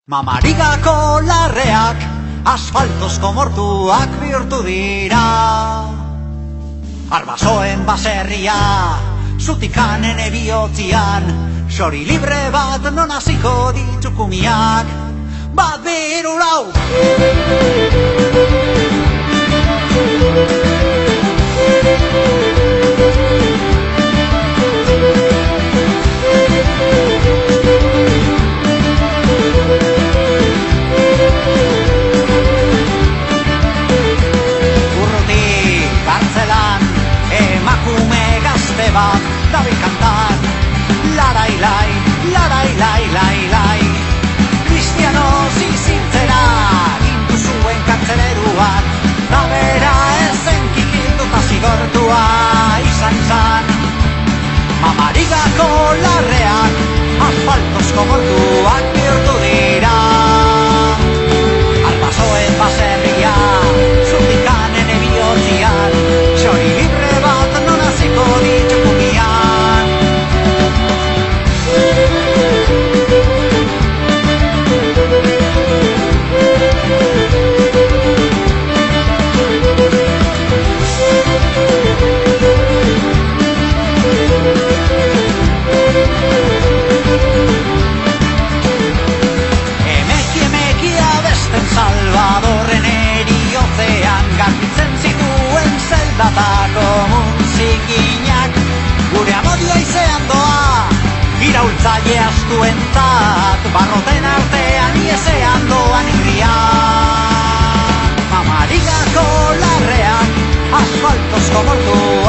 Mamarigako larreak asfaltozko mortuak bihurtu dira. Arbasoen baserria, zutikanen ebihotzian, xori libre bat non hasiko ditukumiak. Bat biru lau! Bat dabil kantan, larai lai, larai lai, lai, lai. Cristiano zizintzera, gintu zuen kartzeleruak, da bera ezen kikilduta zigortua izan. Mamarigako larreak, asfaltozko mortuak bihurtu dira. Arbasoen baserria, zutikanen ebihotzian, xori libre bat non hasiko ditukumian. Emeki abesten Salvadorren eriotzean garbitzen zituen zeldatako muntzikinak. Gure amodio izean doa, iraultzaile astuentzat, barroten artean iesean doan irria. Mamarigako larreak, asfaltozko mortua